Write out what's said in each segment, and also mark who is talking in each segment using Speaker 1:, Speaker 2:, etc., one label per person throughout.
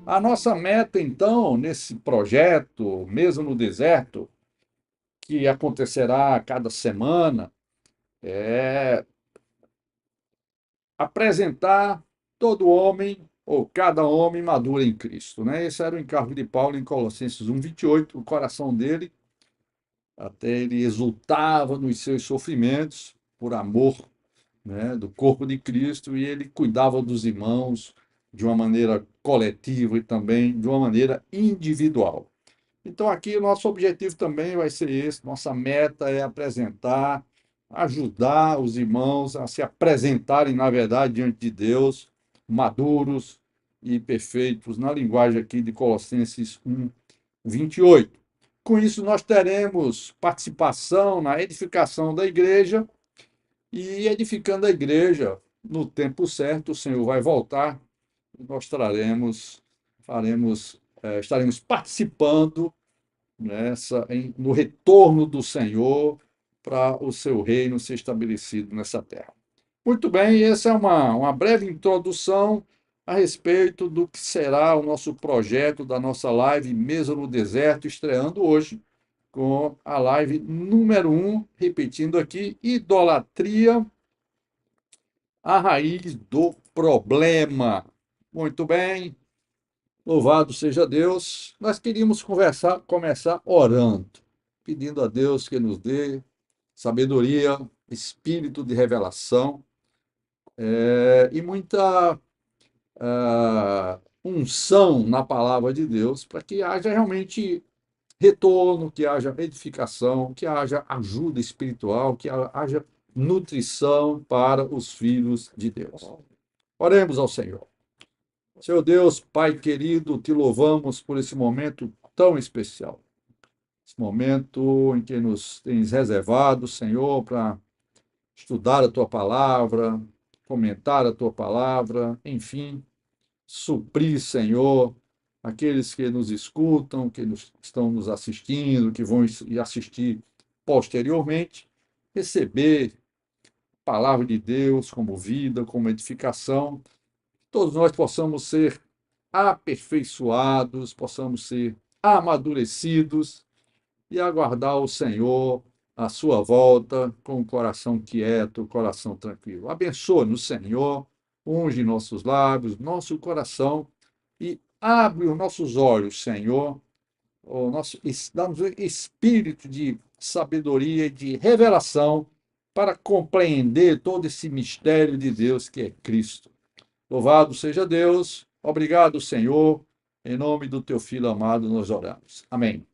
Speaker 1: A nossa meta, então, nesse projeto, mesmo no deserto, que acontecerá a cada semana, é apresentar todo homem ou cada homem maduro em Cristo, né? Esse era o encargo de Paulo em Colossenses 1:28. O coração dele, até ele exultava nos seus sofrimentos por amor, né, do corpo de Cristo, e ele cuidava dos irmãos de uma maneira coletiva e também de uma maneira individual. Então, aqui o nosso objetivo também vai ser esse: nossa meta é apresentar, ajudar os irmãos a se apresentarem, na verdade, diante de Deus, maduros e perfeitos, na linguagem aqui de Colossenses 1:28. Com isso, nós teremos participação na edificação da igreja, e edificando a igreja no tempo certo. O Senhor vai voltar, e nós estaremos participando no retorno do Senhor para o seu reino ser estabelecido nessa terra. Muito bem, essa é uma breve introdução a respeito do que será o nosso projeto da nossa live Mesa no Deserto, estreando hoje com a live número 1, repetindo aqui: idolatria, a raiz do problema. Muito bem, louvado seja Deus. Nós queríamos começar orando, pedindo a Deus que nos dê sabedoria, espírito de revelação, e muita unção na palavra de Deus, para que haja realmente retorno, que haja edificação, que haja ajuda espiritual, que haja nutrição para os filhos de Deus. Oremos ao Senhor. Senhor Deus, Pai querido, te louvamos por esse momento tão especial. Esse momento em que nos tens reservado, Senhor, para estudar a tua palavra, comentar a tua palavra, enfim, suprir, Senhor, aqueles que nos escutam, estão nos assistindo, que vão assistir posteriormente, receber a palavra de Deus como vida, como edificação. Todos nós possamos ser aperfeiçoados, possamos ser amadurecidos e aguardar o Senhor, a sua volta, com o coração quieto, o coração tranquilo. Abençoa-nos, Senhor, unge nossos lábios, nosso coração, e abre os nossos olhos, Senhor, dá-nos espírito de sabedoria e de revelação para compreender todo esse mistério de Deus que é Cristo. Louvado seja Deus. Obrigado, Senhor. Em nome do teu filho amado, nós oramos. Amém.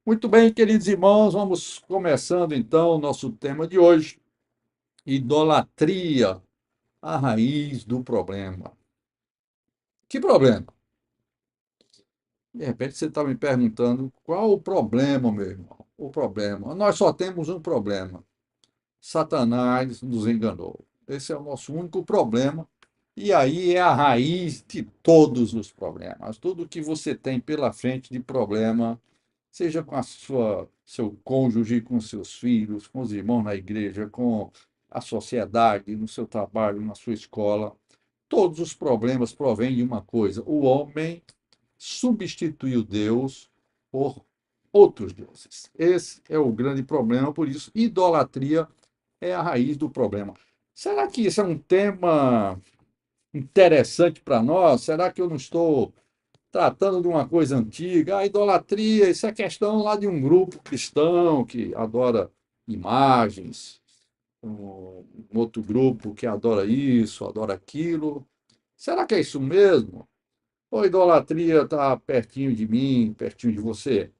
Speaker 1: Muito bem, queridos irmãos, vamos começando então o nosso tema de hoje: idolatria, a raiz do problema. Que problema? De repente você está me perguntando qual o problema, meu irmão? O problema. Nós só temos um problema: Satanás nos enganou. Esse é o nosso único problema. E aí é a raiz de todos os problemas. Tudo que você tem pela frente de problema, seja com seu cônjuge, com seus filhos, com os irmãos na igreja, com a sociedade, no seu trabalho, na sua escola, todos os problemas provêm de uma coisa: o homem substituiu Deus por outros deuses. Esse é o grande problema, por isso, idolatria é a raiz do problema. Será que isso é um tema interessante para nós? Será que eu não estou tratando de uma coisa antiga? A idolatria, isso é questão lá de um grupo cristão que adora imagens, um outro grupo que adora isso, adora aquilo. Será que é isso mesmo? Ou a idolatria está pertinho de mim, pertinho de você?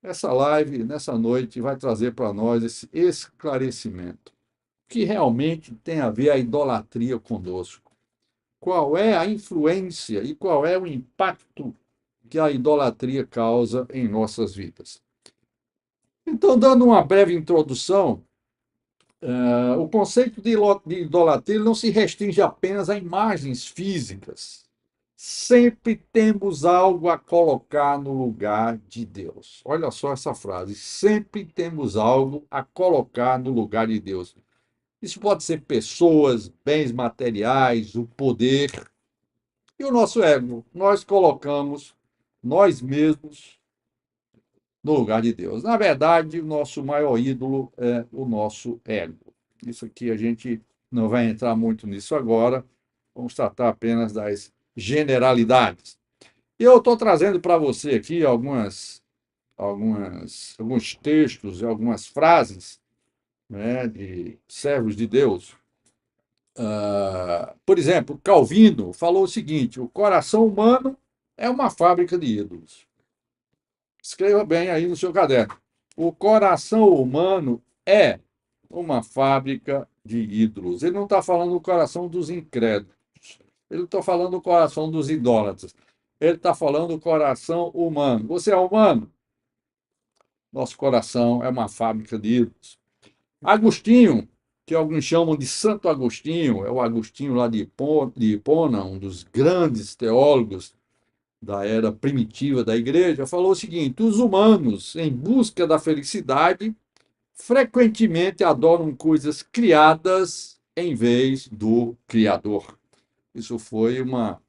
Speaker 1: Essa live, nessa noite, vai trazer para nós esse esclarecimento. O que realmente tem a ver a idolatria conosco? Qual é a influência e qual é o impacto que a idolatria causa em nossas vidas? Então, dando uma breve introdução, o conceito de idolatria não se restringe apenas a imagens físicas. Sempre temos algo a colocar no lugar de Deus. Olha só essa frase: sempre temos algo a colocar no lugar de Deus. Isso pode ser pessoas, bens materiais, o poder. E o nosso ego, nós colocamos nós mesmos no lugar de Deus. Na verdade, o nosso maior ídolo é o nosso ego. Isso aqui a gente não vai entrar muito nisso agora, vamos tratar apenas das generalidades. E eu estou trazendo para você aqui alguns textos e algumas frases, né, de servos de Deus. Por exemplo, Calvino falou o seguinte: o coração humano é uma fábrica de ídolos. Escreva bem aí no seu caderno. O coração humano é uma fábrica de ídolos. Ele não está falando do coração dos incrédulos. Ele não está falando do coração dos idólatras. Ele está falando do coração humano. Você é humano? Nosso coração é uma fábrica de ídolos. Agostinho, que alguns chamam de Santo Agostinho, é o Agostinho lá de Hipona, um dos grandes teólogos da era primitiva da igreja, falou o seguinte: os humanos, em busca da felicidade, frequentemente adoram coisas criadas em vez do Criador. Isso foi uma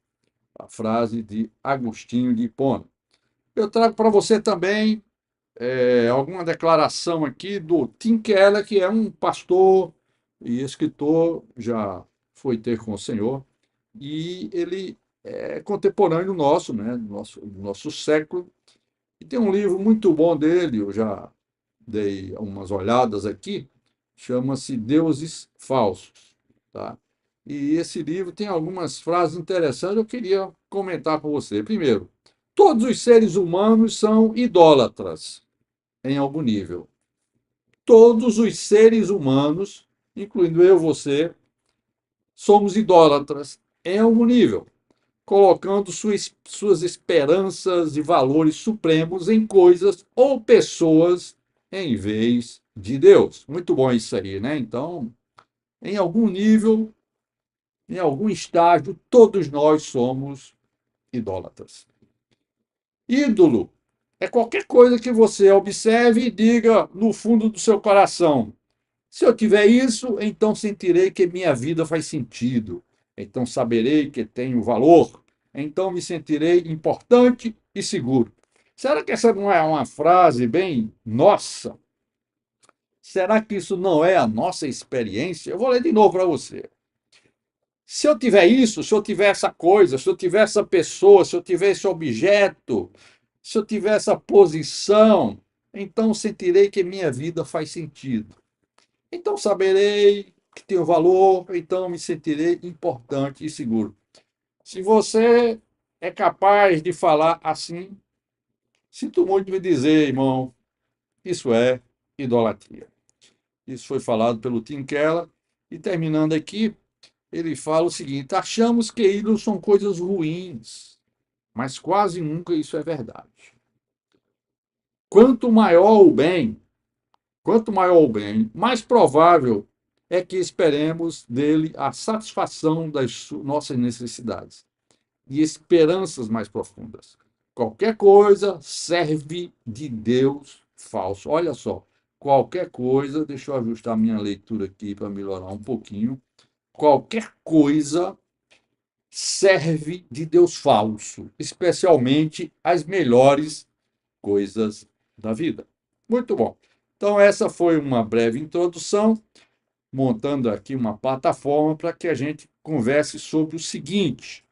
Speaker 1: frase de Agostinho de Hipona. Eu trago para você também alguma declaração aqui do Tim Keller, que é um pastor e escritor, já foi ter com o Senhor, e ele é contemporâneo nosso, né, do nosso século, e tem um livro muito bom dele, eu já dei umas olhadas aqui, chama-se Deuses Falsos, tá? E esse livro tem algumas frases interessantes, eu queria comentar com você. Primeiro, todos os seres humanos são idólatras em algum nível. Todos os seres humanos, incluindo eu, você, somos idólatras em algum nível, colocando suas esperanças e valores supremos em coisas ou pessoas em vez de Deus. Muito bom isso aí, né? Então, em algum nível, em algum estágio, todos nós somos idólatras. Ídolo é qualquer coisa que você observe e diga no fundo do seu coração: se eu tiver isso, então sentirei que minha vida faz sentido. Então saberei que tenho valor. Então me sentirei importante e seguro. Será que essa não é uma frase bem nossa? Será que isso não é a nossa experiência? Eu vou ler de novo para você. Se eu tiver isso, se eu tiver essa coisa, se eu tiver essa pessoa, se eu tiver esse objeto, se eu tiver essa posição, então sentirei que minha vida faz sentido. Então saberei que tenho valor, então me sentirei importante e seguro. Se você é capaz de falar assim, sinto muito me dizer, irmão, isso é idolatria. Isso foi falado pelo Tim Keller. E terminando aqui, ele fala o seguinte: achamos que ídolos são coisas ruins, mas quase nunca isso é verdade. Quanto maior o bem, quanto maior o bem, mais provável é que esperemos dele a satisfação das nossas necessidades e esperanças mais profundas. Qualquer coisa serve de Deus falso. Olha só, qualquer coisa, deixa eu ajustar minha leitura aqui para melhorar um pouquinho. Qualquer coisa serve de Deus falso, especialmente as melhores coisas da vida. Muito bom. Então, essa foi uma breve introdução, montando aqui uma plataforma para que a gente converse sobre o seguinte.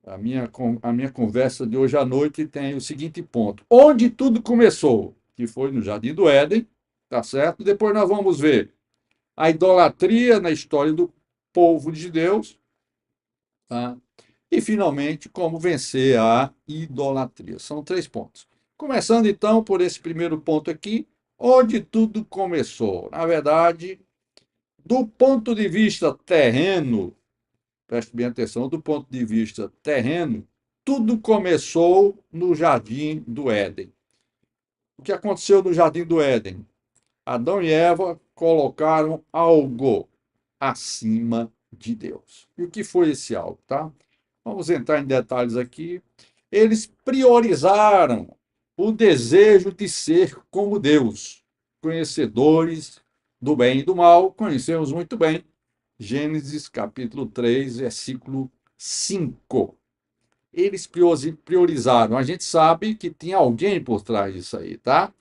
Speaker 1: A minha conversa de hoje à noite tem o seguinte ponto: onde tudo começou, que foi no Jardim do Éden, tá certo? Depois nós vamos ver a idolatria na história do povo de Deus, tá? E, finalmente, como vencer a idolatria. São 3 pontos. Começando, então, por esse primeiro ponto aqui, onde tudo começou. Na verdade, do ponto de vista terreno, preste bem atenção, do ponto de vista terreno, tudo começou no Jardim do Éden. O que aconteceu no Jardim do Éden? Adão e Eva colocaram algo acima de Deus. E o que foi esse algo, tá? Vamos entrar em detalhes aqui. Eles priorizaram o desejo de ser como Deus, conhecedores do bem e do mal, conhecemos muito bem. Gênesis capítulo 3, versículo 5. eles priorizaram? A gente sabe que tinha alguém por trás disso aí, tá?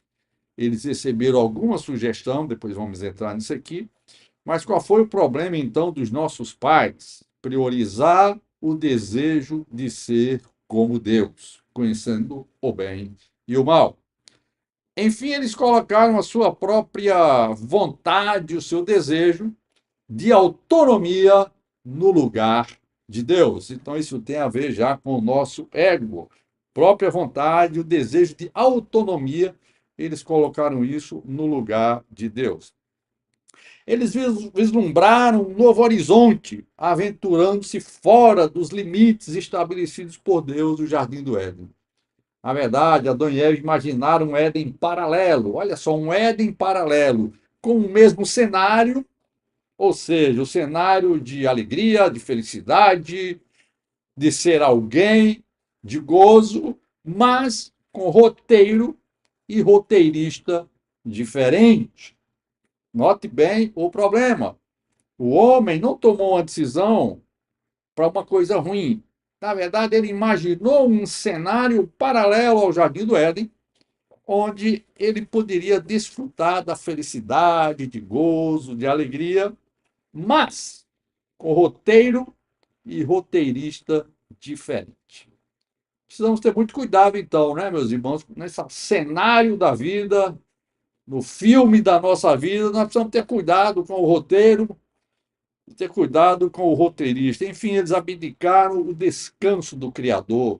Speaker 1: Eles receberam alguma sugestão, depois vamos entrar nisso aqui, mas qual foi o problema, então, dos nossos pais? Priorizar o desejo de ser como Deus, conhecendo o bem e o mal. Enfim, eles colocaram a sua própria vontade, o seu desejo de autonomia no lugar de Deus. Então, isso tem a ver já com o nosso ego, própria vontade, o desejo de autonomia. Eles colocaram isso no lugar de Deus. Eles vislumbraram um novo horizonte, aventurando-se fora dos limites estabelecidos por Deus no Jardim do Éden. Na verdade, Adão e Eva imaginaram um Éden paralelo. Olha só, um Éden paralelo, com o mesmo cenário, ou seja, o cenário de alegria, de felicidade, de ser alguém, de gozo, mas com roteiro e roteirista diferente. Note bem o problema. O homem não tomou uma decisão para uma coisa ruim. Na verdade, ele imaginou um cenário paralelo ao Jardim do Éden, onde ele poderia desfrutar da felicidade, de gozo, de alegria, mas com roteiro e roteirista diferente. Precisamos ter muito cuidado, então, né, meus irmãos, nesse cenário da vida, no filme da nossa vida, nós precisamos ter cuidado com o roteiro, ter cuidado com o roteirista. Enfim, eles abdicaram o descanso do Criador.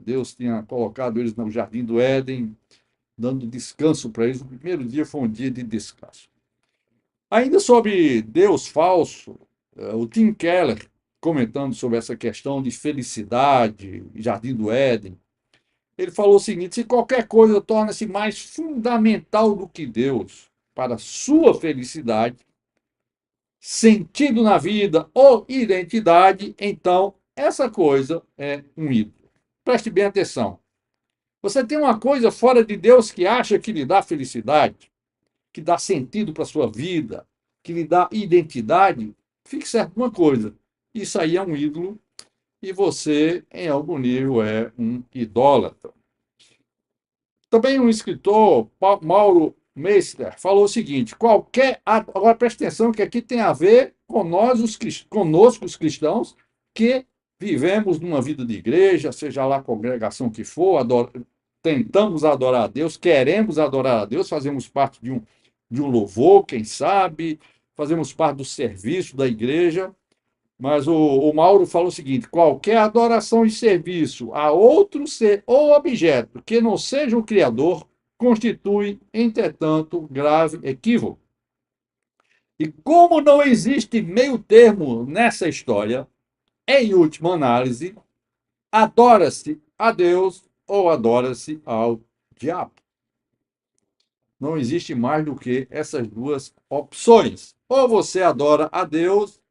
Speaker 1: Deus tinha colocado eles no Jardim do Éden, dando descanso para eles. O primeiro dia foi um dia de descanso. Ainda sobre Deus falso, o Tim Keller, comentando sobre essa questão de felicidade, Jardim do Éden, ele falou o seguinte: se qualquer coisa torna-se mais fundamental do que Deus para a sua felicidade, sentido na vida ou identidade, então essa coisa é um ídolo. Preste bem atenção. Você tem uma coisa fora de Deus que acha que lhe dá felicidade, que dá sentido para a sua vida, que lhe dá identidade, fique certo de uma coisa: isso aí é um ídolo e você, em algum nível, é um idólatra. Também um escritor, Mauro Meister, falou o seguinte: agora preste atenção que aqui tem a ver com nós, conosco, os cristãos, que vivemos numa vida de igreja, seja lá a congregação que for, tentamos adorar a Deus, queremos adorar a Deus, fazemos parte de um louvor, quem sabe, fazemos parte do serviço da igreja. Mas o Mauro fala o seguinte: qualquer adoração e serviço a outro ser ou objeto que não seja o Criador constitui, entretanto, grave equívoco. E como não existe meio termo nessa história, em última análise, adora-se a Deus ou adora-se ao diabo. Não existe mais do que essas duas opções. Ou você adora a Deus,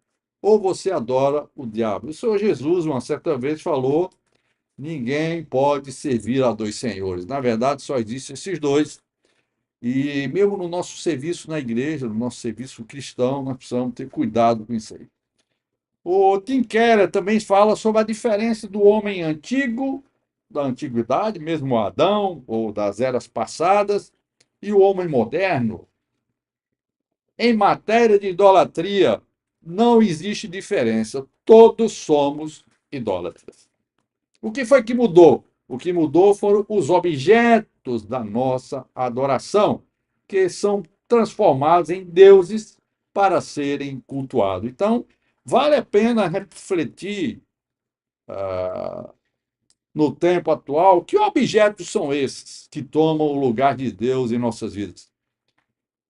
Speaker 1: ou você adora o diabo. O Senhor Jesus, uma certa vez, falou: ninguém pode servir a dois senhores. Na verdade, só existem esses dois. E mesmo no nosso serviço na igreja, no nosso serviço cristão, nós precisamos ter cuidado com isso aí. O Tim Keller também fala sobre a diferença do homem antigo, da antiguidade, mesmo Adão, ou das eras passadas, e o homem moderno. Em matéria de idolatria, não existe diferença. Todos somos idólatras. O que foi que mudou? O que mudou foram os objetos da nossa adoração, que são transformados em deuses para serem cultuados. Então, vale a pena refletir no tempo atual que objetos são esses que tomam o lugar de Deus em nossas vidas.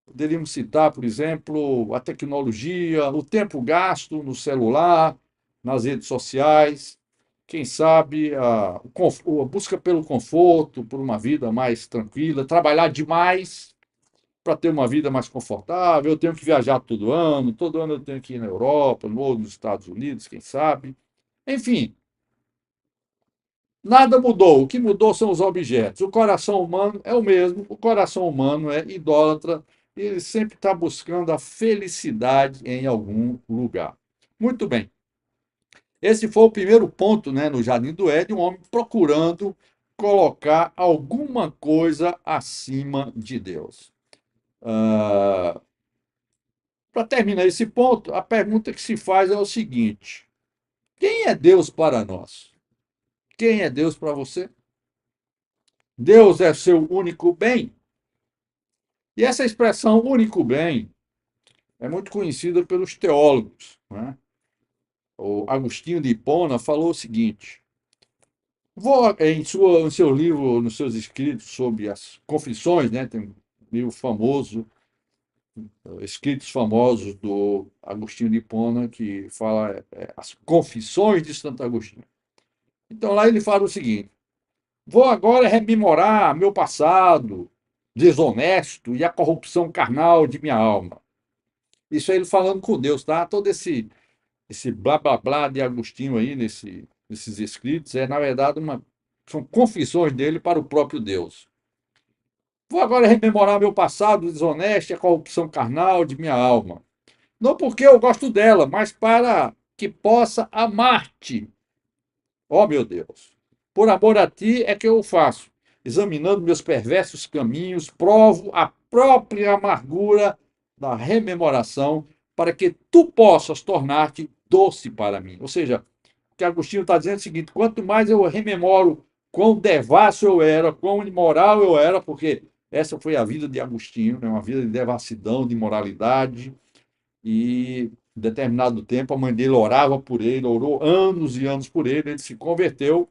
Speaker 1: Poderíamos citar, por exemplo, a tecnologia, o tempo gasto no celular, nas redes sociais, quem sabe a busca pelo conforto, por uma vida mais tranquila, trabalhar demais para ter uma vida mais confortável. Eu tenho que viajar todo ano eu tenho que ir na Europa, ou nos Estados Unidos, quem sabe. Enfim, nada mudou. O que mudou são os objetos. O coração humano é o mesmo. O coração humano é idólatra. Ele sempre está buscando a felicidade em algum lugar. Muito bem. Esse foi o primeiro ponto, né, no Jardim do Éden, um homem procurando colocar alguma coisa acima de Deus. Para terminar esse ponto, a pergunta que se faz é o seguinte: quem é Deus para nós? Quem é Deus para você? Deus é seu único bem? E essa expressão único bem é muito conhecida pelos teólogos, né? O Agostinho de Hipona falou o seguinte: em seu livro, nos seus escritos sobre as confissões, né? Tem um livro famoso, escritos famosos do Agostinho de Hipona, que fala as Confissões de Santo Agostinho. Então lá ele fala o seguinte: vou agora rememorar meu passado desonesto e a corrupção carnal de minha alma. Isso é ele falando com Deus, tá? Todo esse blá blá blá de Agostinho aí nesses escritos na verdade são confissões dele para o próprio Deus. Vou agora rememorar meu passado desonesto e a corrupção carnal de minha alma. Não porque eu gosto dela, mas para que possa amar-te. Ó meu Deus, por amor a ti é que eu o faço. Examinando meus perversos caminhos, provo a própria amargura da rememoração para que tu possas tornar-te doce para mim. Ou seja, o que Agostinho está dizendo é o seguinte: quanto mais eu rememoro quão devasso eu era, quão imoral eu era, porque essa foi a vida de Agostinho, né? Uma vida de devassidão, de imoralidade, e em determinado tempo a mãe dele orava por ele, orou anos e anos por ele, ele se converteu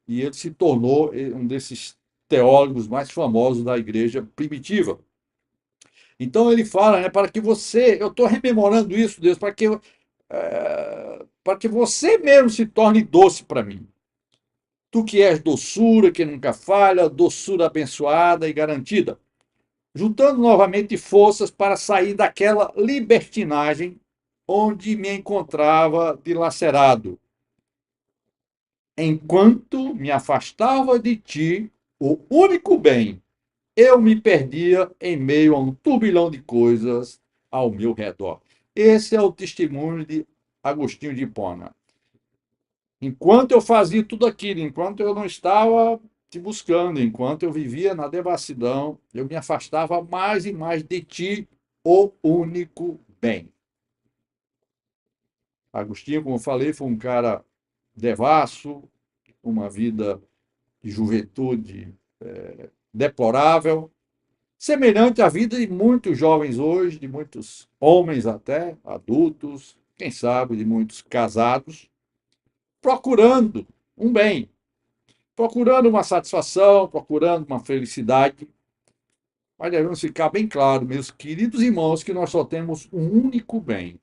Speaker 1: e ele se tornou um desses teólogos mais famosos da igreja primitiva. Então ele fala, né, para que você, eu estou rememorando isso, Deus, para que você mesmo se torne doce para mim. Tu que és doçura, que nunca falha, doçura abençoada e garantida. Juntando novamente forças para sair daquela libertinagem onde me encontrava dilacerado. Enquanto me afastava de ti, o único bem, eu me perdia em meio a um turbilhão de coisas ao meu redor. Esse é o testemunho de Agostinho de Hipona. Enquanto eu fazia tudo aquilo, enquanto eu não estava te buscando, enquanto eu vivia na devassidão, eu me afastava mais e mais de ti, o único bem. Agostinho, como eu falei, foi um cara devasso, uma vida de juventude deplorável, semelhante à vida de muitos jovens hoje, de muitos homens até, adultos, quem sabe de muitos casados, procurando um bem, procurando uma satisfação, procurando uma felicidade. Mas devemos ficar bem claro, meus queridos irmãos, que nós só temos um único bem.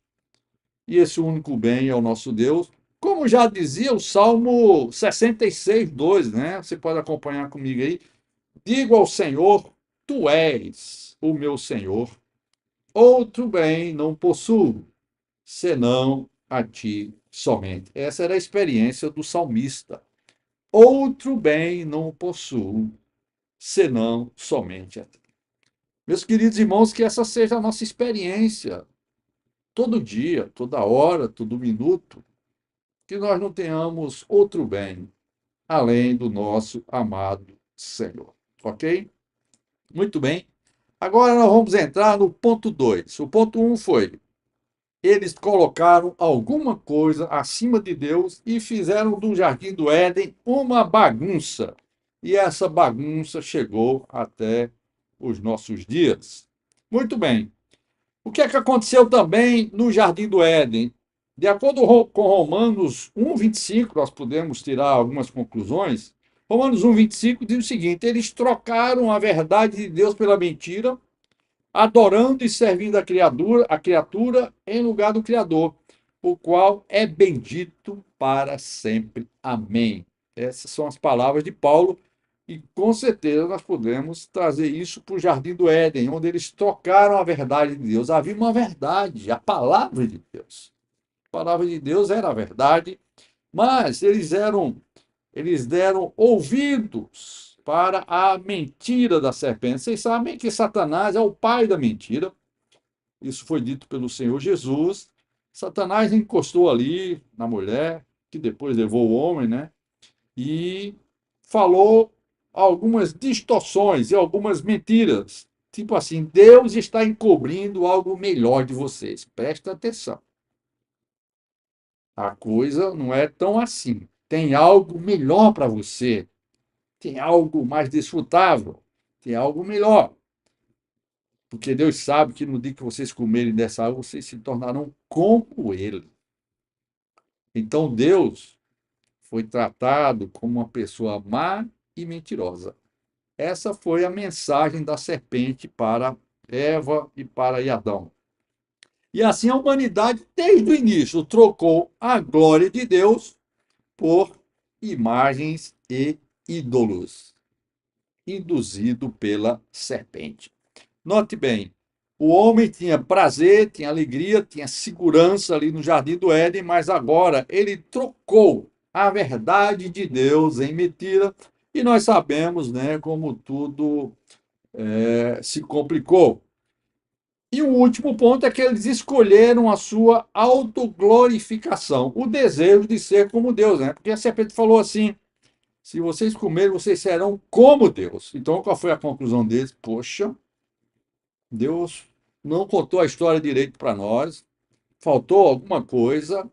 Speaker 1: E esse único bem é o nosso Deus. Como já dizia o Salmo 66, 2, né? Você pode acompanhar comigo aí. Digo ao Senhor, tu és o meu Senhor. Outro bem não possuo, senão a ti somente. Essa era a experiência do salmista. Outro bem não possuo, senão somente a ti. Meus queridos irmãos, que essa seja a nossa experiência, todo dia, toda hora, todo minuto, que nós não tenhamos outro bem além do nosso amado Senhor. Ok? Muito bem. Agora nós vamos entrar no ponto 2. O ponto 1 foi: eles colocaram alguma coisa acima de Deus e fizeram do Jardim do Éden uma bagunça. E essa bagunça chegou até os nossos dias. Muito bem. O que é que aconteceu também no Jardim do Éden? De acordo com Romanos 1:25, nós podemos tirar algumas conclusões. Romanos 1:25 diz o seguinte: eles trocaram a verdade de Deus pela mentira, adorando e servindo a criatura em lugar do Criador, o qual é bendito para sempre. Amém. Essas são as palavras de Paulo, e com certeza nós podemos trazer isso para o Jardim do Éden, onde eles trocaram a verdade de Deus. Havia uma verdade, a palavra de Deus. A palavra de Deus era a verdade, mas eles deram ouvidos para a mentira da serpente. Vocês sabem que Satanás é o pai da mentira. Isso foi dito pelo Senhor Jesus. Satanás encostou ali na mulher, que depois levou o homem, né? E falou algumas distorções e algumas mentiras. Tipo assim, Deus está encobrindo algo melhor de vocês. Presta atenção. A coisa não é tão assim. Tem algo melhor para você. Tem algo mais desfrutável. Tem algo melhor. Porque Deus sabe que no dia que vocês comerem dessa água, vocês se tornarão como Ele. Então Deus foi tratado como uma pessoa má e mentirosa. Essa foi a mensagem da serpente para Eva e para Adão. E assim a humanidade, desde o início, trocou a glória de Deus por imagens e ídolos, induzido pela serpente. Note bem, o homem tinha prazer, tinha alegria, tinha segurança ali no Jardim do Éden, mas agora ele trocou a verdade de Deus em mentira, e nós sabemos, né, como tudo se complicou. E o último ponto é que eles escolheram a sua autoglorificação, o desejo de ser como Deus, né? Porque a serpente falou assim: se vocês comerem, vocês serão como Deus. Então, qual foi a conclusão deles? Poxa, Deus não contou a história direito para nós, faltou alguma coisa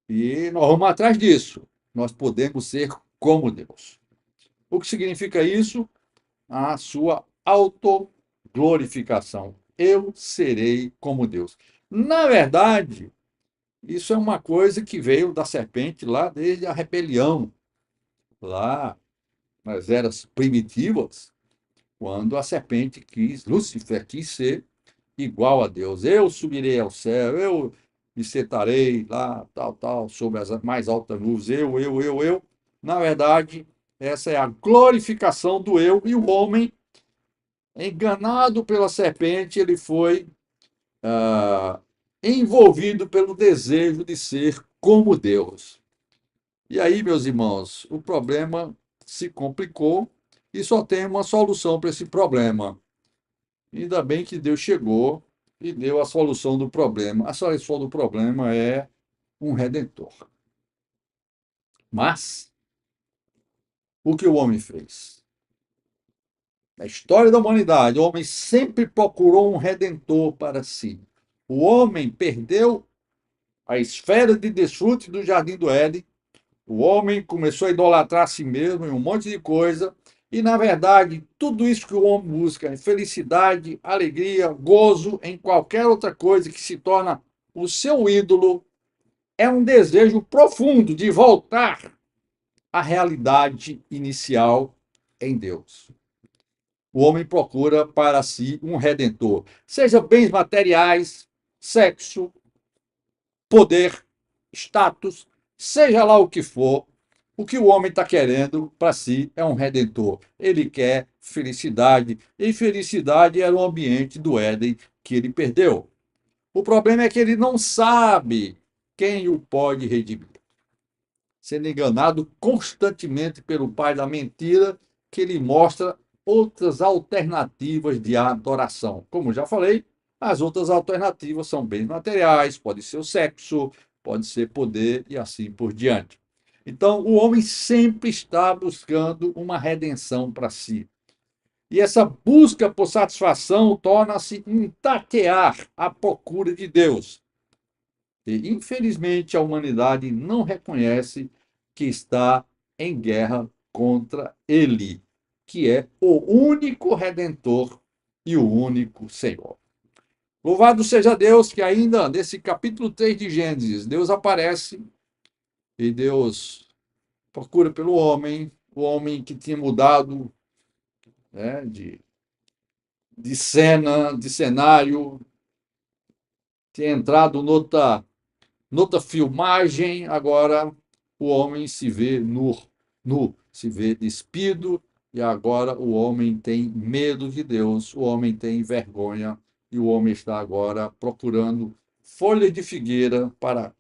Speaker 1: e nós vamos atrás disso. Nós podemos ser como Deus. O que significa isso? A sua autoglorificação. Eu serei como Deus. Na verdade, isso é uma coisa que veio da serpente lá desde a rebelião, lá nas eras primitivas, quando a serpente quis, Lúcifer quis ser igual a Deus. Eu subirei ao céu, eu me sentarei lá, tal, tal, sobre as mais altas nuvens. Eu. Na verdade, essa é a glorificação do eu, e o homem, enganado pela serpente, ele foi ah, envolvido pelo desejo de ser como Deus. E aí, meus irmãos, o problema se complicou e só tem uma solução para esse problema. Ainda bem que Deus chegou e deu a solução do problema. A solução do problema é um redentor. Mas o que o homem fez? Na história da humanidade, o homem sempre procurou um redentor para si. O homem perdeu a esfera de desfrute do Jardim do Éden. O homem começou a idolatrar a si mesmo em um monte de coisa. E, na verdade, tudo isso que o homem busca, felicidade, alegria, gozo em qualquer outra coisa que se torna o seu ídolo, é um desejo profundo de voltar à realidade inicial em Deus. O homem procura para si um redentor, seja bens materiais, sexo, poder, status, seja lá o que for. O que o homem está querendo para si é um redentor. Ele quer felicidade, e felicidade era o ambiente do Éden que ele perdeu. O problema é que ele não sabe quem o pode redimir, sendo enganado constantemente pelo pai da mentira, que lhe mostra outras alternativas de adoração. Como já falei, as outras alternativas são bens materiais, pode ser o sexo, pode ser poder e assim por diante. Então, o homem sempre está buscando uma redenção para si. E essa busca por satisfação torna-se um tatear à procura de Deus. E, infelizmente, a humanidade não reconhece que está em guerra contra ele, que é o único redentor e o único Senhor. Louvado seja Deus que ainda nesse capítulo 3 de Gênesis, Deus aparece e Deus procura pelo homem, o homem que tinha mudado, né, de cena, de cenário, tinha entrado noutra filmagem, agora o homem se vê nu, se vê despido, e agora o homem tem medo de Deus, o homem tem vergonha, e o homem está agora procurando folha de figueira para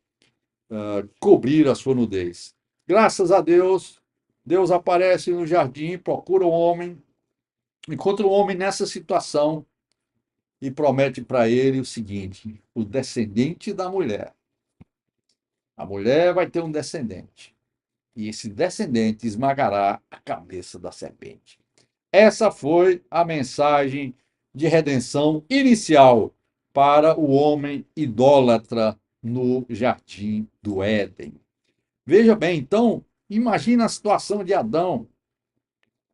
Speaker 1: cobrir a sua nudez. Graças a Deus, Deus aparece no jardim, procura o homem, encontra o homem nessa situação e promete para ele o seguinte: o descendente da mulher A mulher vai ter um descendente. E esse descendente esmagará a cabeça da serpente. Essa foi a mensagem de redenção inicial para o homem idólatra no jardim do Éden. Veja bem, então, imagina a situação de Adão.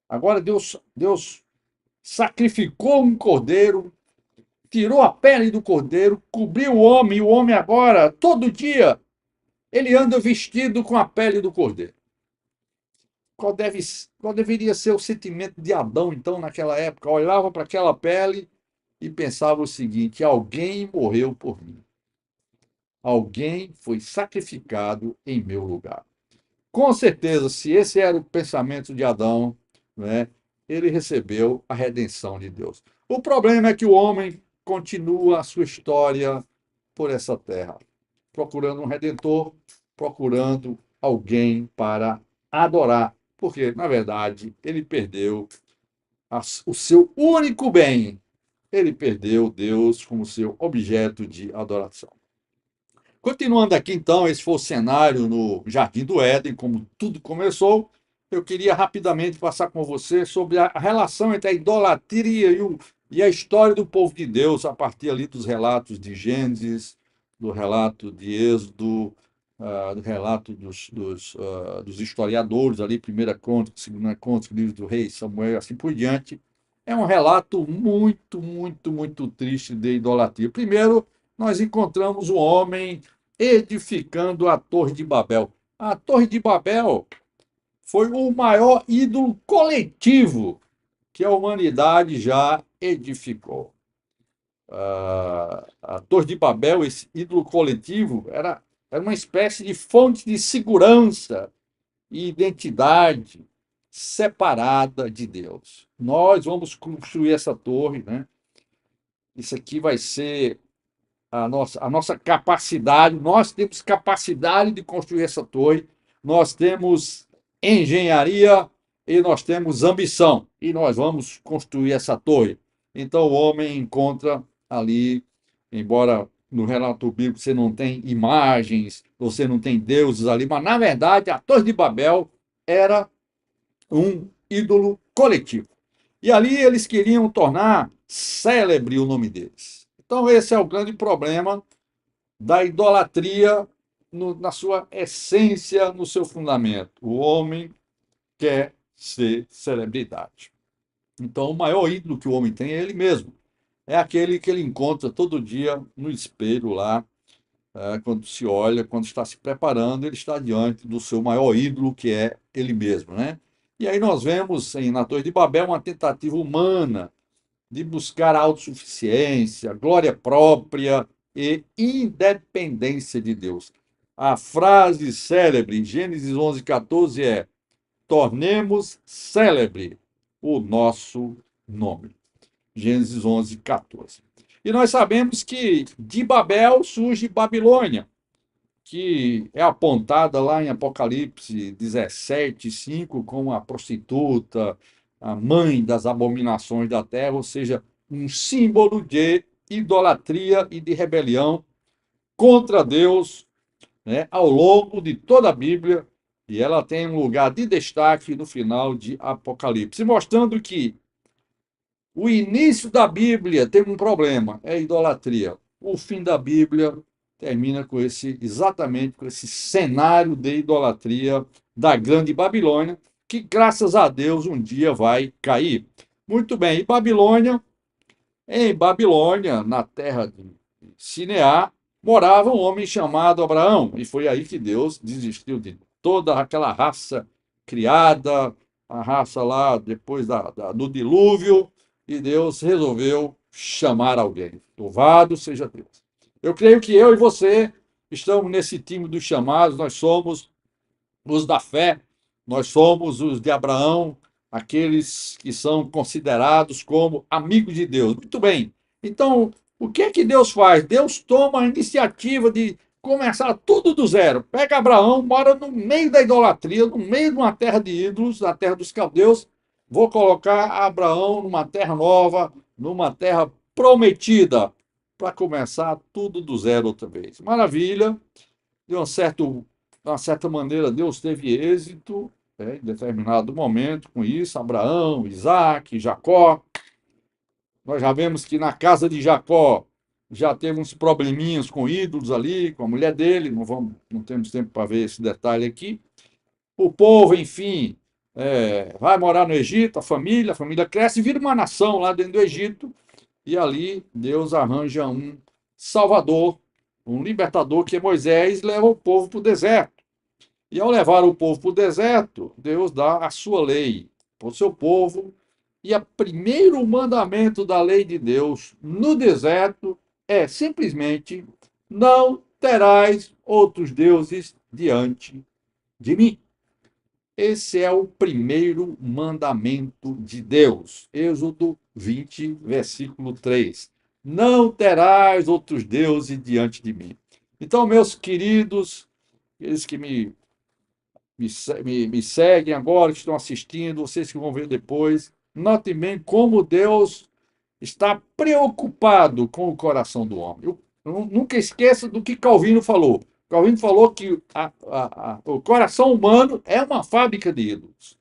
Speaker 1: Agora Deus sacrificou um cordeiro, tirou a pele do cordeiro, cobriu o homem, e o homem agora, todo dia, ele anda vestido com a pele do cordeiro. Qual deveria ser o sentimento de Adão, então, naquela época? Olhava para aquela pele e pensava o seguinte: alguém morreu por mim. Alguém foi sacrificado em meu lugar. Com certeza, se esse era o pensamento de Adão, né, ele recebeu a redenção de Deus. O problema é que o homem continua a sua história por essa terra, procurando um redentor, procurando alguém para adorar, porque, na verdade, ele perdeu o seu único bem. Ele perdeu Deus como seu objeto de adoração. Continuando aqui, então, esse foi o cenário no Jardim do Éden, como tudo começou. Eu queria rapidamente passar com você sobre a relação entre a idolatria e a história do povo de Deus, a partir ali dos relatos de Gênesis, do relato de Êxodo, do relato dos historiadores, ali, Primeira Crônica, Segunda Crônica, livro do rei Samuel, assim por diante. É um relato muito, muito, muito triste de idolatria. Primeiro, nós encontramos o homem edificando a Torre de Babel. A Torre de Babel foi o maior ídolo coletivo que a humanidade já edificou. A Torre de Babel, esse ídolo coletivo, era uma espécie de fonte de segurança e identidade separada de Deus. Nós vamos construir essa torre, né? Isso aqui vai ser a nossa capacidade, nós temos capacidade de construir essa torre, nós temos engenharia e nós temos ambição, e nós vamos construir essa torre. Então o homem encontra ali, embora no relato bíblico você não tem imagens, você não tem deuses ali, mas na verdade a Torre de Babel era um ídolo coletivo. E ali eles queriam tornar célebre o nome deles. Então, esse é o grande problema da idolatria na sua essência, no seu fundamento. O homem quer ser celebridade. Então, o maior ídolo que o homem tem é ele mesmo. É aquele que ele encontra todo dia no espelho lá, quando se olha, quando está se preparando, ele está diante do seu maior ídolo, que é ele mesmo, né? E aí nós vemos na Torre de Babel uma tentativa humana de buscar autossuficiência, glória própria e independência de Deus. A frase célebre em Gênesis 11:14 é: tornemos célebre o nosso nome. Gênesis 11:14. E nós sabemos que de Babel surge Babilônia, que é apontada lá em Apocalipse 17:5 como a prostituta, a mãe das abominações da terra, ou seja, um símbolo de idolatria e de rebelião contra Deus, né, ao longo de toda a Bíblia, e ela tem um lugar de destaque no final de Apocalipse, mostrando que o início da Bíblia tem um problema, é a idolatria. O fim da Bíblia termina exatamente com esse cenário de idolatria da Grande Babilônia, que graças a Deus um dia vai cair. Muito bem, em Babilônia, na terra de Sinear, morava um homem chamado Abraão, e foi aí que Deus desistiu de toda aquela raça criada, a raça lá depois do dilúvio, e Deus resolveu chamar alguém. Louvado seja Deus. Eu creio que eu e você estamos nesse time dos chamados, nós somos os da fé, nós somos os de Abraão, aqueles que são considerados como amigos de Deus. Muito bem. Então, o que é que Deus faz? Deus toma a iniciativa de começar tudo do zero. Pega Abraão, mora no meio da idolatria, no meio de uma terra de ídolos, na terra dos caldeus. Vou colocar Abraão numa terra nova, numa terra prometida, para começar tudo do zero outra vez. Maravilha. uma certa maneira, Deus teve êxito, em determinado momento com isso, Abraão, Isaac, Jacó. Nós já vemos que na casa de Jacó já teve uns probleminhas com ídolos ali, com a mulher dele, não temos tempo para ver esse detalhe aqui. O povo, enfim, vai morar no Egito, a família cresce e vira uma nação lá dentro do Egito, e ali Deus arranja um salvador, um libertador, que é Moisés, e leva o povo para o deserto. E ao levar o povo para o deserto, Deus dá a sua lei para o seu povo. E o primeiro mandamento da lei de Deus no deserto é simplesmente: não terás outros deuses diante de mim. Esse é o primeiro mandamento de Deus. Êxodo 20, versículo 3. Não terás outros deuses diante de mim. Então, meus queridos, aqueles que me seguem agora, que estão assistindo, vocês que vão ver depois, notem bem como Deus está preocupado com o coração do homem. Eu nunca esqueça do que Calvino falou. Calvino falou que o coração humano é uma fábrica de ídolos.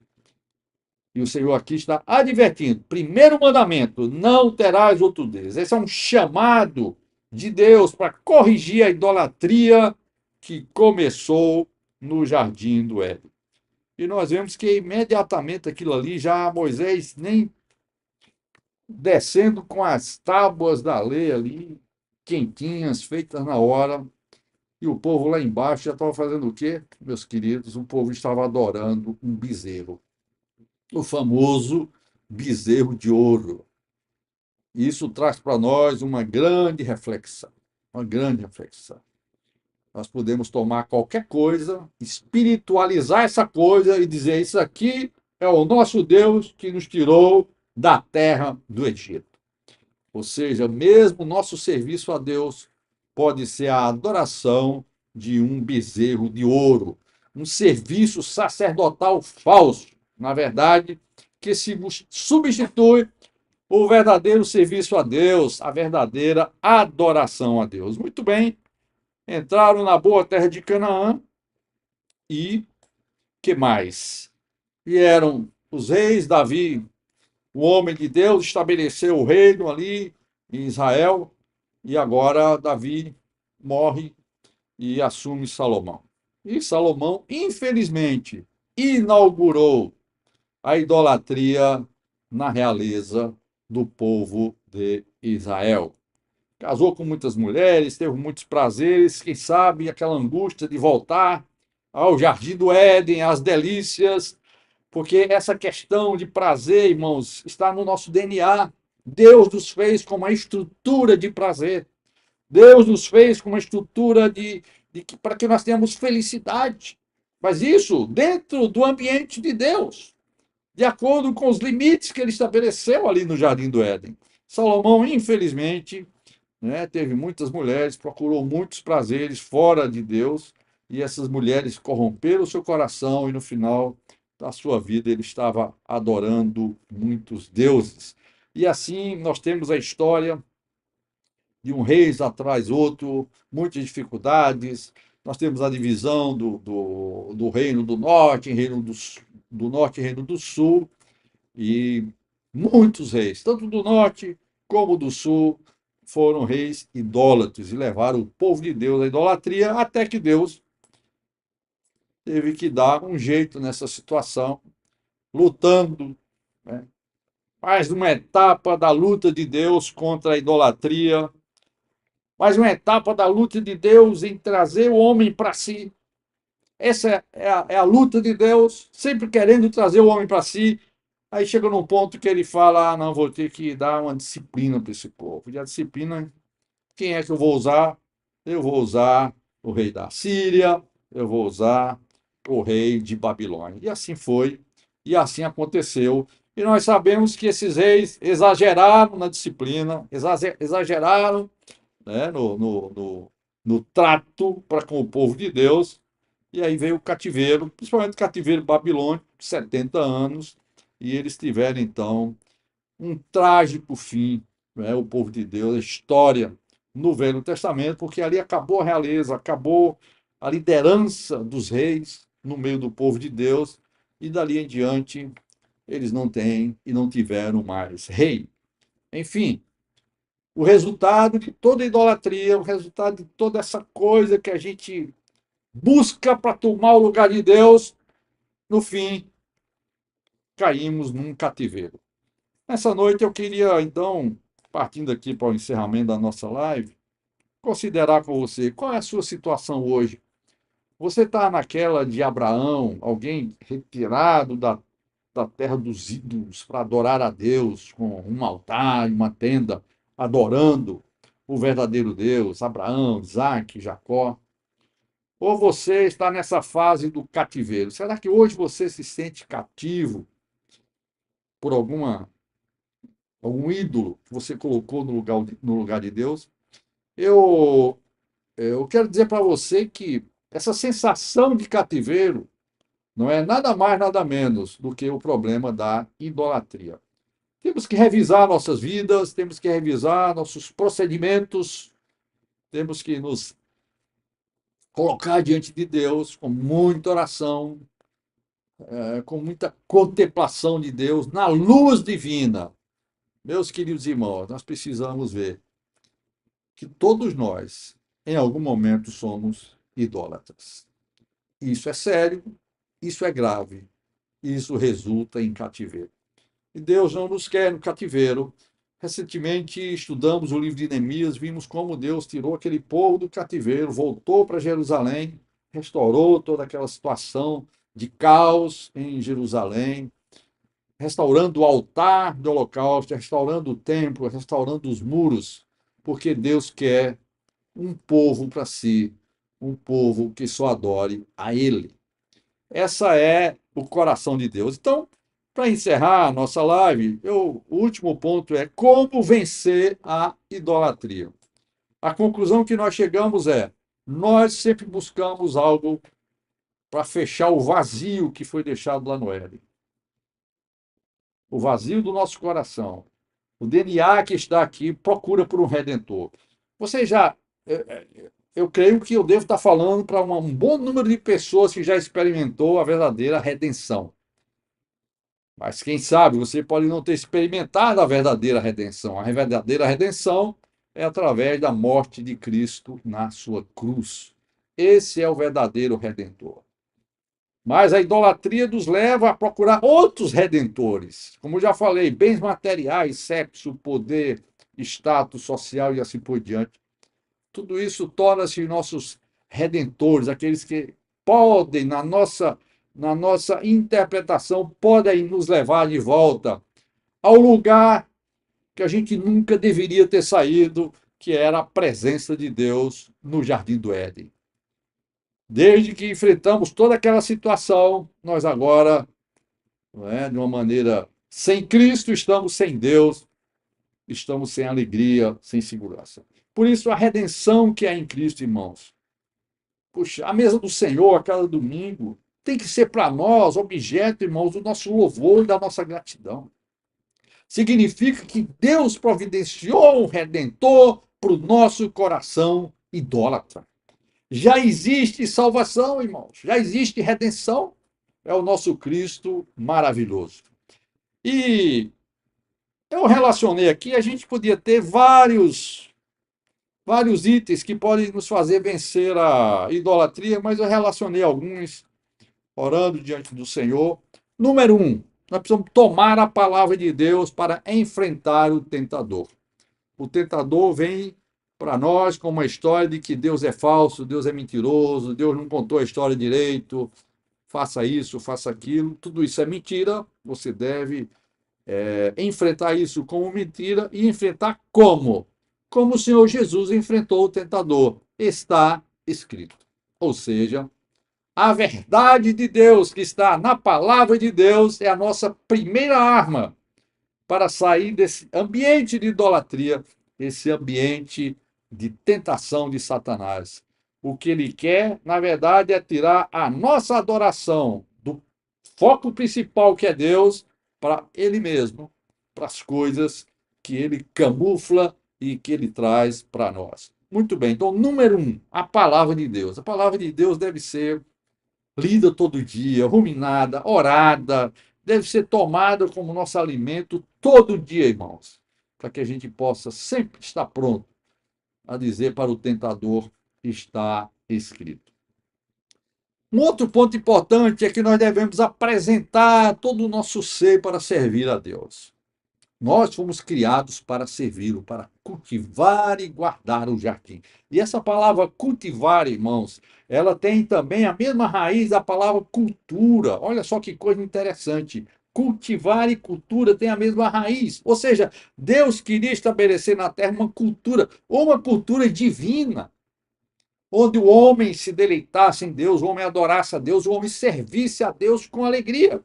Speaker 1: E o Senhor aqui está advertindo. Primeiro mandamento: não terás outro Deus. Esse é um chamado de Deus para corrigir a idolatria que começou no jardim do Éden. E nós vemos que imediatamente aquilo ali, já Moisés nem descendo com as tábuas da lei ali, quentinhas, feitas na hora, e o povo lá embaixo já estava fazendo o quê, meus queridos? O povo estava adorando um bezerro, o famoso bezerro de ouro. Isso traz para nós uma grande reflexão, uma grande reflexão. Nós podemos tomar qualquer coisa, espiritualizar essa coisa e dizer: isso aqui é o nosso Deus que nos tirou da terra do Egito. Ou seja, mesmo o nosso serviço a Deus pode ser a adoração de um bezerro de ouro, um serviço sacerdotal falso, na verdade, que se substitui o verdadeiro serviço a Deus, a verdadeira adoração a Deus. Muito bem, entraram na boa terra de Canaã e que mais? Vieram os reis, Davi, o homem de Deus, estabeleceu o reino ali em Israel, e agora Davi morre e assume Salomão. E Salomão, infelizmente, inaugurou a idolatria na realeza do povo de Israel. Casou com muitas mulheres, teve muitos prazeres, quem sabe aquela angústia de voltar ao jardim do Éden, às delícias, porque essa questão de prazer, irmãos, está no nosso DNA. Deus nos fez com uma estrutura de prazer. Deus nos fez com uma estrutura para que nós tenhamos felicidade. Mas isso dentro do ambiente de Deus, de acordo com os limites que ele estabeleceu ali no jardim do Éden. Salomão, infelizmente, teve muitas mulheres, procurou muitos prazeres fora de Deus, e essas mulheres corromperam o seu coração, e no final da sua vida ele estava adorando muitos deuses. E assim nós temos a história de um rei atrás outro, muitas dificuldades. Nós temos a divisão do reino do norte, do norte e reino do sul, e muitos reis, tanto do norte como do sul, foram reis idólatras e levaram o povo de Deus à idolatria, até que Deus teve que dar um jeito nessa situação, lutando, né? Mais uma etapa da luta de Deus contra a idolatria, mais uma etapa da luta de Deus em trazer o homem para si. Essa é a luta de Deus, sempre querendo trazer o homem para si. Aí chega num ponto que ele fala: não, vou ter que dar uma disciplina para esse povo. E a disciplina, quem é que eu vou usar? Eu vou usar o rei da Síria, eu vou usar o rei de Babilônia. E assim foi, e assim aconteceu. E nós sabemos que esses reis exageraram na disciplina, exageraram, né, no trato para com o povo de Deus. E aí veio o cativeiro, principalmente o cativeiro babilônico, 70 anos, e eles tiveram, então, um trágico fim, né, o povo de Deus, a história no Velho Testamento, porque ali acabou a realeza, acabou a liderança dos reis no meio do povo de Deus, e dali em diante eles não têm e não tiveram mais rei. Enfim, o resultado de toda idolatria, o resultado de toda essa coisa que a gente busca para tomar o lugar de Deus, no fim, caímos num cativeiro. Nessa noite eu queria, então, partindo aqui para o encerramento da nossa live, considerar com você qual é a sua situação hoje. Você está naquela de Abraão, alguém retirado da terra dos ídolos para adorar a Deus, com um altar e uma tenda, adorando o verdadeiro Deus, Abraão, Isaac, Jacó. Ou você está nessa fase do cativeiro? Será que hoje você se sente cativo por algum ídolo que você colocou no lugar de Deus? Eu, eu quero dizer para você que essa sensação de cativeiro não é nada mais, nada menos do que o problema da idolatria. Temos que revisar nossas vidas, temos que revisar nossos procedimentos, temos que nos colocar diante de Deus com muita oração, com muita contemplação de Deus, na luz divina. Meus queridos irmãos, nós precisamos ver que todos nós, em algum momento, somos idólatras. Isso é sério, isso é grave, isso resulta em cativeiro. E Deus não nos quer no cativeiro. Recentemente estudamos o livro de Neemias, vimos como Deus tirou aquele povo do cativeiro, voltou para Jerusalém, restaurou toda aquela situação de caos em Jerusalém, restaurando o altar do holocausto, restaurando o templo, restaurando os muros, porque Deus quer um povo para si, um povo que só adore a Ele. Essa é o coração de Deus. Então, para encerrar a nossa live, o último ponto é como vencer a idolatria. A conclusão que nós chegamos é: nós sempre buscamos algo para fechar o vazio que foi deixado lá no Éden. O vazio do nosso coração. O DNA que está aqui procura por um redentor. Você já. Eu creio que eu devo estar falando para um bom número de pessoas que já experimentou a verdadeira redenção. Mas quem sabe você pode não ter experimentado a verdadeira redenção. A verdadeira redenção é através da morte de Cristo na sua cruz. Esse é o verdadeiro redentor. Mas a idolatria nos leva a procurar outros redentores. Como eu já falei, bens materiais, sexo, poder, status social e assim por diante. Tudo isso torna-se nossos redentores, aqueles que podem, na nossa interpretação, podem nos levar de volta ao lugar que a gente nunca deveria ter saído, que era a presença de Deus no Jardim do Éden. Desde que enfrentamos toda aquela situação, nós agora, não é, de uma maneira sem Cristo, estamos sem Deus, estamos sem alegria, sem segurança. Por isso, a redenção que há em Cristo, irmãos. Puxa, a mesa do Senhor, a cada domingo, tem que ser para nós objeto, irmãos, do nosso louvor e da nossa gratidão. Significa que Deus providenciou um redentor para o nosso coração idólatra. Já existe salvação, irmãos, já existe redenção. É o nosso Cristo maravilhoso. E eu relacionei aqui, a gente podia ter vários itens que podem nos fazer vencer a idolatria, mas eu relacionei alguns, orando diante do Senhor. Número 1, nós precisamos tomar a palavra de Deus para enfrentar o tentador. O tentador vem para nós com uma história de que Deus é falso, Deus é mentiroso, Deus não contou a história direito, faça isso, faça aquilo. Tudo isso é mentira. Você deve enfrentar isso como mentira e enfrentar como? Como o Senhor Jesus enfrentou o tentador. Está escrito. Ou seja, a verdade de Deus que está na palavra de Deus é a nossa primeira arma para sair desse ambiente de idolatria, esse ambiente de tentação de Satanás. O que ele quer, na verdade, é tirar a nossa adoração do foco principal, que é Deus, para ele mesmo, para as coisas que ele camufla e que ele traz para nós. Muito bem. Então, número um, a palavra de Deus. A palavra de Deus deve ser lida todo dia, ruminada, orada, deve ser tomada como nosso alimento todo dia, irmãos, para que a gente possa sempre estar pronto a dizer para o tentador: está escrito. Um outro ponto importante é que nós devemos apresentar todo o nosso ser para servir a Deus. Nós fomos criados para servi-lo, para cultivar e guardar o jardim. E essa palavra cultivar, irmãos, ela tem também a mesma raiz da palavra cultura. Olha só que coisa interessante. Cultivar e cultura têm a mesma raiz. Ou seja, Deus queria estabelecer na terra uma cultura divina, onde o homem se deleitasse em Deus, o homem adorasse a Deus, o homem servisse a Deus com alegria.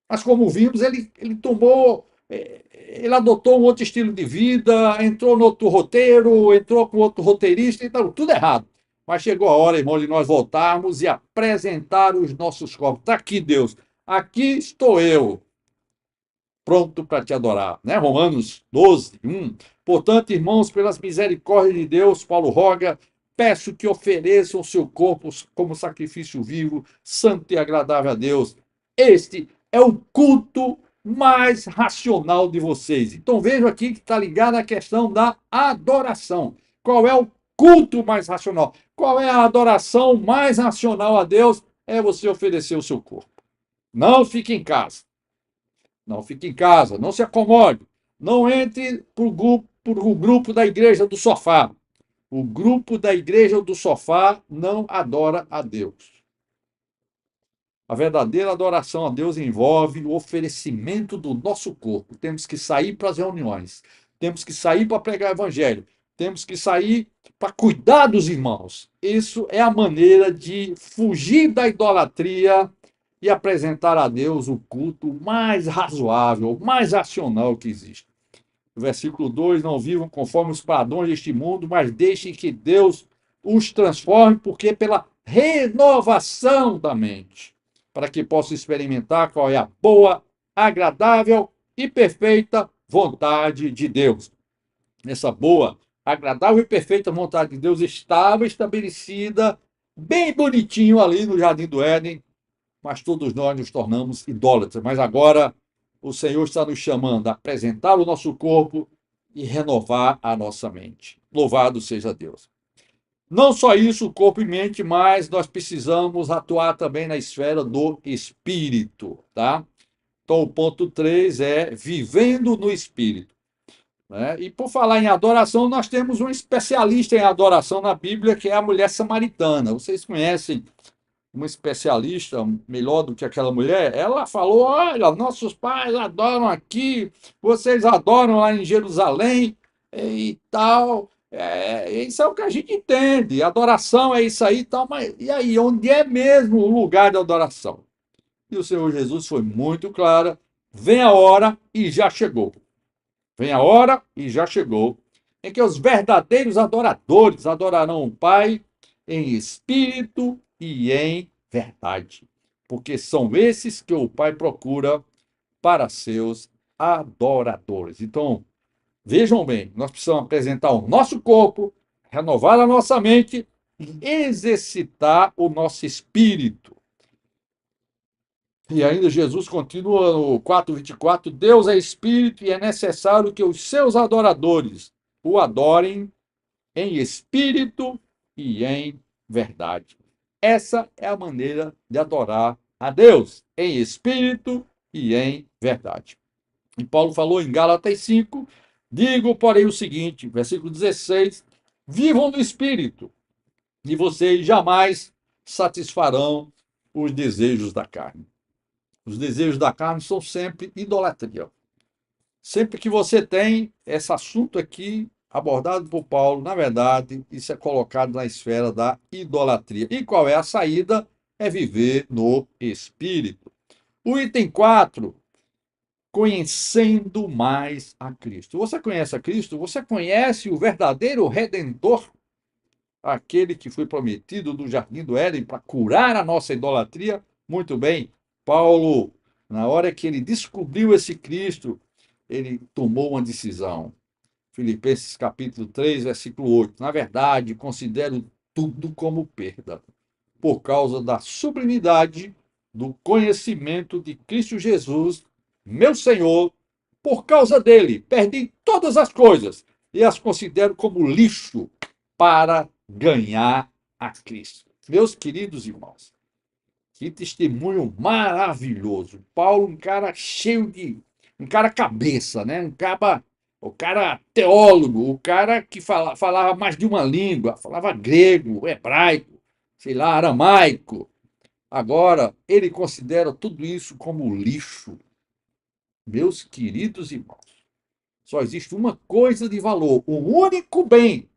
Speaker 1: Mas como vimos, ele tomou, ele adotou um outro estilo de vida, entrou no outro roteiro, entrou com outro roteirista, então tudo errado. Mas chegou a hora, irmão, de nós voltarmos e apresentar os nossos corpos. Está aqui, Deus. Aqui estou eu, pronto para te adorar. Né? Romanos 12, 1. Portanto, irmãos, pelas misericórdias de Deus, Paulo roga, peço que ofereçam o seu corpo como sacrifício vivo, santo e agradável a Deus. Este é o culto mais racional de vocês. Então vejo aqui que está ligado à questão da adoração. Qual é o culto mais racional? Qual é a adoração mais racional a Deus? É você oferecer o seu corpo. Não fique em casa. Não fique em casa, não se acomode. Não entre para o grupo da igreja do sofá. O grupo da igreja do sofá não adora a Deus. A verdadeira adoração a Deus envolve o oferecimento do nosso corpo. Temos que sair para as reuniões, temos que sair para pregar o evangelho, temos que sair para cuidar dos irmãos. Isso é a maneira de fugir da idolatria e apresentar a Deus o culto mais razoável, mais racional que existe. No versículo 2, não vivam conforme os padrões deste mundo, mas deixem que Deus os transforme, porque pela renovação da mente, para que possam experimentar qual é a boa, agradável e perfeita vontade de Deus. Essa boa, agradável e perfeita vontade de Deus estava estabelecida bem bonitinho ali no Jardim do Éden, mas todos nós nos tornamos idólatras. Mas agora o Senhor está nos chamando a apresentar o nosso corpo e renovar a nossa mente. Louvado seja Deus. Não só isso, o corpo e mente, mas nós precisamos atuar também na esfera do espírito, tá? Então, o ponto 3 é vivendo no espírito. Né? E por falar em adoração, nós temos um especialista em adoração na Bíblia, que é a mulher samaritana. Vocês conhecem uma especialista melhor do que aquela mulher? Ela falou: olha, nossos pais adoram aqui, vocês adoram lá em Jerusalém e tal. Isso é o que a gente entende. Adoração é isso aí e tal, mas e aí, onde é mesmo o lugar de adoração? E o Senhor Jesus foi muito claro: vem a hora e já chegou. Vem a hora e já chegou em que os verdadeiros adoradores adorarão o Pai em espírito e em verdade, porque são esses que o Pai procura para seus adoradores. Então, vejam bem, nós precisamos apresentar o nosso corpo, renovar a nossa mente e exercitar o nosso espírito. E ainda Jesus continua no 4:24: Deus é espírito e é necessário que os seus adoradores o adorem em espírito e em verdade. Essa é a maneira de adorar a Deus, em espírito e em verdade. E Paulo falou em Gálatas 5, digo, porém, o seguinte, versículo 16: vivam no espírito, e vocês jamais satisfarão os desejos da carne. Os desejos da carne são sempre idolatria. Sempre que você tem esse assunto aqui abordado por Paulo, na verdade, isso é colocado na esfera da idolatria. E qual é a saída? É viver no Espírito. O item 4, conhecendo mais a Cristo. Você conhece a Cristo? Você conhece o verdadeiro Redentor? Aquele que foi prometido no Jardim do Éden para curar a nossa idolatria? Muito bem, Paulo, na hora que ele descobriu esse Cristo, ele tomou uma decisão. Filipenses capítulo 3, versículo 8. Na verdade, considero tudo como perda, por causa da sublimidade do conhecimento de Cristo Jesus, meu Senhor. Por causa dele, perdi todas as coisas e as considero como lixo para ganhar a Cristo. Meus queridos irmãos, que testemunho maravilhoso. Paulo, um cara cheio de. Um cara cabeça, né? O cara teólogo, o cara que falava mais de uma língua, falava grego, hebraico, sei lá, aramaico. Agora, ele considera tudo isso como lixo. Meus queridos irmãos, só existe uma coisa de valor, o único bem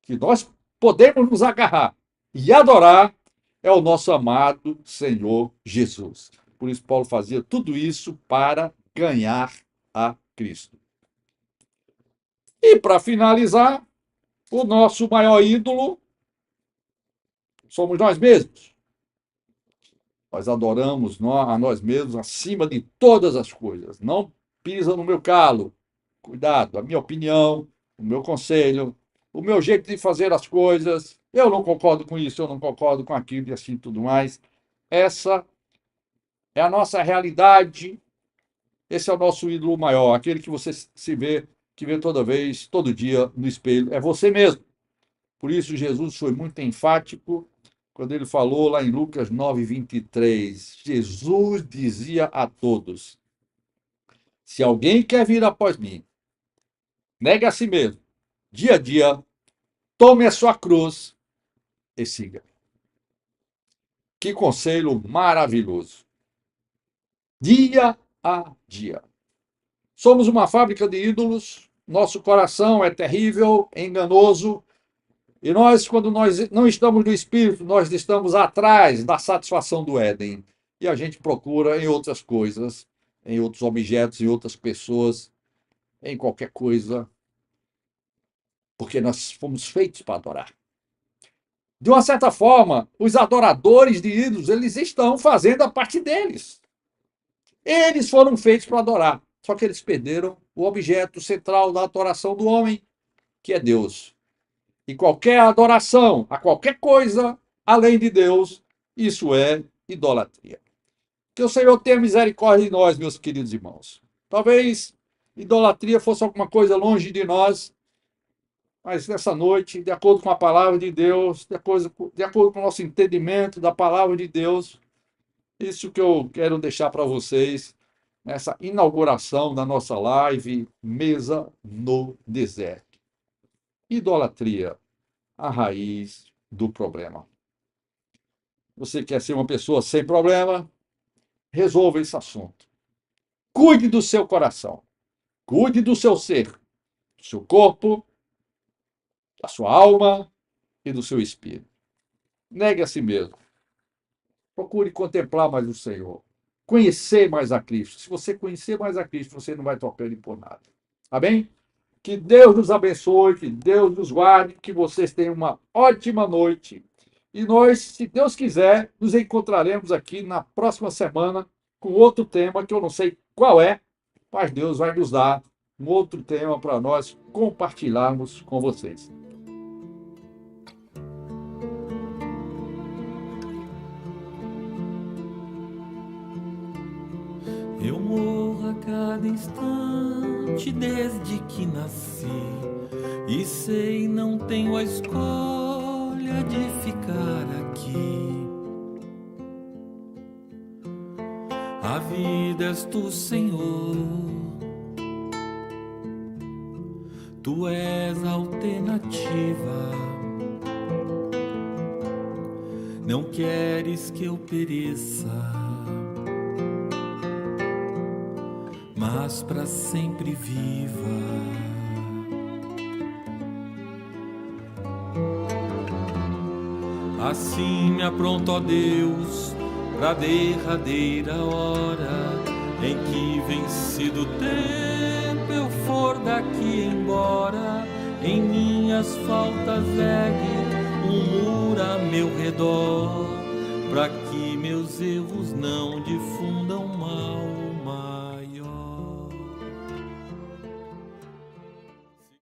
Speaker 1: que nós podemos nos agarrar e adorar é o nosso amado Senhor Jesus. Por isso, Paulo fazia tudo isso para ganhar a Cristo. E para finalizar, o nosso maior ídolo somos nós mesmos. Nós adoramos a nós mesmos acima de todas as coisas. Não pisa no meu calo. Cuidado, a minha opinião, o meu conselho, o meu jeito de fazer as coisas. Eu não concordo com isso, eu não concordo com aquilo e assim tudo mais. Essa é a nossa realidade. Esse é o nosso ídolo maior, aquele que você que vê toda vez, todo dia no espelho. É você mesmo. Por isso, Jesus foi muito enfático quando ele falou lá em Lucas 9:23. Jesus dizia a todos: se alguém quer vir após mim, negue a si mesmo, dia a dia, tome a sua cruz e siga. Que conselho maravilhoso. Dia a dia. Somos uma fábrica de ídolos, nosso coração é terrível, é enganoso, e nós, quando nós não estamos no espírito, nós estamos atrás da satisfação do Éden. E a gente procura em outras coisas, em outros objetos, em outras pessoas, em qualquer coisa, porque nós fomos feitos para adorar. De uma certa forma, os adoradores de ídolos, eles estão fazendo a parte deles. Eles foram feitos para adorar, só que eles perderam o objeto central da adoração do homem, que é Deus. E qualquer adoração a qualquer coisa além de Deus, isso é idolatria. Que o Senhor tenha misericórdia de nós, meus queridos irmãos. Talvez idolatria fosse alguma coisa longe de nós, mas nessa noite, de acordo com a palavra de Deus, de acordo com o nosso entendimento da palavra de Deus, isso que eu quero deixar para vocês nessa inauguração da nossa live Mesa no Deserto. Idolatria, a raiz do problema. Você quer ser uma pessoa sem problema? Resolva esse assunto. Cuide do seu coração. Cuide do seu ser, do seu corpo, da sua alma e do seu espírito. Negue a si mesmo. Procure contemplar mais o Senhor. Conhecer mais a Cristo. Se você conhecer mais a Cristo, você não vai tocar ele por nada. Amém? Que Deus nos abençoe, que Deus nos guarde, que vocês tenham uma ótima noite. E nós, se Deus quiser, nos encontraremos aqui na próxima semana com outro tema que eu não sei qual é, mas Deus vai nos dar um outro tema para nós compartilharmos com vocês.
Speaker 2: Eu morro a cada instante desde que nasci e sei não tenho a escolha de ficar aqui. A vida és tu, Senhor, tu és a alternativa. Não queres que eu pereça, mas para sempre viva. Assim me apronto, ó Deus, pra derradeira hora em que, vencido o tempo, eu for daqui embora. Em minhas faltas ergue um muro a meu redor, pra que meus erros não difundam mal.